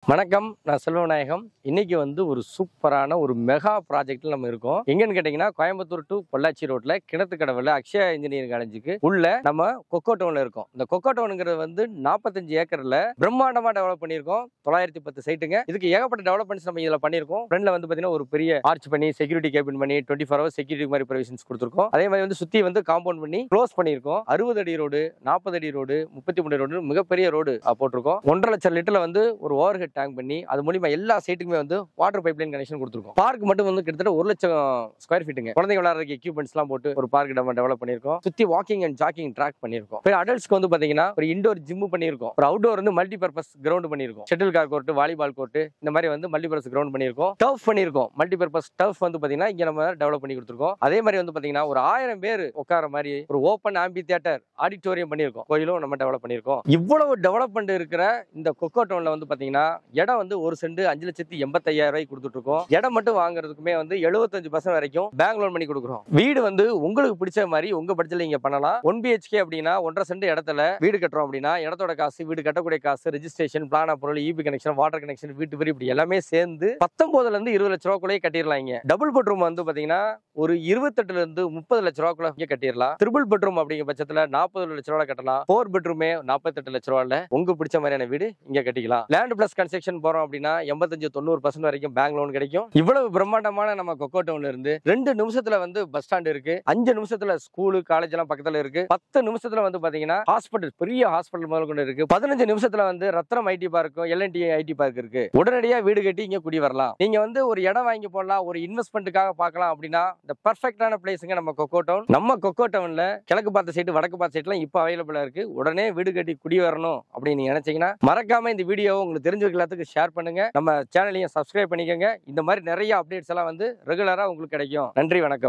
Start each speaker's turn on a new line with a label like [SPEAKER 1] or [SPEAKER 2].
[SPEAKER 1] வணக்கம். நான் செல்வநாயகம். இன்னைக்கு ஒரு சூப்பரான ஒரு மெகா ப்ராஜெக்ட்ல நம்ம இருக்கோம். எங்கன்னு கேட்டீங்கன்னா, கோயம்புத்தூர் டு பொள்ளாச்சி ரோட்ல கிணத்துக்கடவுல அக்ஷயா இன்ஜினியரிங் காலேஜுக்கு உள்ள நம்ம கொக்கோ டவுன்ல இருக்கோம். இந்த கொக்கோ டவுனுங்கிறது 45 ஏக்கர்ல பிரம்மாண்டமா டெவலப் பண்ணியிருக்கோம். 910 சைட்டுங்க. இதுக்கு ஏகப்பட்ட டெவலப்மெண்ட்ஸ் நம்ம இதுல பண்ணியிருக்கோம். ஃப்ரண்ட்ல பாத்தீங்கன்னா ஒரு பெரிய ஆர்ச் பண்ணி செக்யூரிட்டி கேபின் பண்ணி 24 ஹவர்ஸ் செக்யூரிட்டி மாதிரி ப்ரொவிஷன்ஸ் கொடுத்துருக்கோம். அதே மாதிரி சுத்தி காம்பவுண்ட் பண்ணி க்ளோஸ் பண்ணியிருக்கோம். 60 அடி ரோடு, 40 அடி ரோடு, 33 ரோடு, மிகப்பெரிய ரோடு போட்டிருக்கோம். 1.5 லட்சம் லிட்டர்ல ஒரு ஓவர் ஹெட் டேங்க் பண்ணி அது மூலமா எல்லா சைட்டுக்குமே வாட்டர் பைப்லைன் கனெக்ஷன் கொடுத்துருக்கோம். பார்க் மட்டும் கிட்டத்தட்ட 1 லட்சம் ஸ்கொயர் ஃபீட்டுங்க. குழந்தைங்க விளையாடுறதுக்கு எக்யூப்மெண்ட்ஸ் எல்லாம் போட்டு ஒரு பார்க் டெவலப் பண்ணிருக்கோம். சுத்தி வாக்கிங் அண்ட் ஜாக்கிங் ட்ராக் பண்ணிருக்கோம். அடல்ட்ஸ்க்கு பாத்தீங்கன்னா ஒரு இண்டோர் ஜிம் பண்ணிருக்கோம். ஒரு அவுட்டோர் மல்டி பர்பஸ் கிரவுண்ட் பண்ணிருக்கோம். Shuttle car court, volleyball court, இந்த மாதிரி மல்டி பர்பஸ் கிரவுண்ட் பண்ணிருக்கோம். டர்ஃப் பண்ணிருக்கோம். மல்டி பர்பஸ் டர்ஃப் பாத்தீங்கன்னா இங்க நம்ம டெவலப் பண்ணி கொடுத்துருக்கோம். அதே மாதிரி பாத்தீங்கன்னா ஒரு 1000 பேர் உட்கார மாதிரி ஒரு ஓப்பன் ஆம்பி தியேட்டர் ஆடிட்டோரியம் பண்ணிருக்கோம். கோயிலும் நம்ம டெவலப் பண்ணிருக்கோம். இவ்வளவு டெவலப்மெண்ட் இருக்கிற இந்த கொக்கோ டவுன்ல பாத்தீங்கன்னா இடம் 1 சென்ட் 5,85,000 ரூபாய்க்கு கொடுத்துட்டு இருக்கோம். இடம் மட்டும் வாங்குறதுக்குமே 75% வரைக்கும் பேங்க் லோன் பண்ணி கொடுக்குறோம். வீடு உங்களுக்கு பிடிச்ச மாதிரி உங்க பட்ஜெட்ல நீங்க பண்ணலாம். 1 BHK அப்படின்னா 1.5 சென்ட் இடத்துல வீடு கட்டுறோம் அப்படின்னா இடத்தோட காசு, வீடு கட்டக்கூடிய காசு, registration, plan approval, EB connection, water connection, வீட்டு வரி இப்படி எல்லாமே சேர்ந்து 19 இருந்து 20 லட்ச ரூபாய்க்குள்ளே கட்டிடலாம். டபுள் பெட்ரூம் பாத்தீங்கன்னா ஒரு 28 இருந்து 30 லட்ச ரூபாய்க்குள்ள கட்டிடலாம். ட்ரிபிள் பெட்ரூம் அப்படிங்கிற பட்சத்துல 40 லட்ச ரூபாய் கட்டலாம். 4 பெட்ரூமே 48 லட்ச ரூபாய்ல உங்க பிடிச்ச மாதிரியான வீடு இங்க கட்டிக்கலாம். லேண்ட் பிளஸ் கன்ஸ்ட்ரக்ஷன் போறோம் அப்படின்னா 85-90% வரைக்கும் பேங்க் லோன் கிடைக்கும். இவ்வளவு பிரம்மாண்டமான நம்ம கொக்கோ டவுன்ல இருந்து 2 நிமிஷத்துல பஸ் ஸ்டாண்ட் இருக்கு. 5 நிமிஷத்துல ஸ்கூல், காலேஜ் எல்லாம் பக்கத்துல இருக்கு. 10 நிமிஷத்துல பாத்தீங்கன்னா ஹாஸ்பிட்டல், பெரிய ஹாஸ்பிட்டல் முதல் கொண்டு இருக்கு. 15 நிமிஷத்துல ரத்னம் ஐடி பார்க்கும், எல்என்டி ஐடி பார்க் இருக்கு. உடனடியா வீடு கட்டி இங்க குடி வரலாம். நீங்க ஒரு இடம் வாங்கி போடலாம், ஒரு இன்வெஸ்ட்மெண்ட்டுக்காக பார்க்கலாம் அப்படின்னா இந்த பெர்ஃபெக்ட்டான பிளேஸ்ங்க நம்ம கொக்கோ டவுன். நம்ம கொக்கோ டவுன்ல கிழக்கு பார்த்த சைடு, வடக்கு பார்த்த சைட்லாம் இப்ப அவைலபிளா இருக்கு. உடனே வீடு கட்டி குடி வரணும் அப்படின்னு நினைச்சீங்கன்னா மறக்காம இந்த வீடியோவை உங்களுக்கு தெரிஞ்சவங்க எல்லாத்துக்கும் ஷேர் பண்ணுங்க. நம்ம சேனலையும் சப்ஸ்கிரைப் பண்ணிக்கோங்க. இந்த மாதிரி நிறைய அப்டேட்ஸ் எல்லாம் ரெகுலரா உங்களுக்கு கிடைக்கும். நன்றி, வணக்கம்.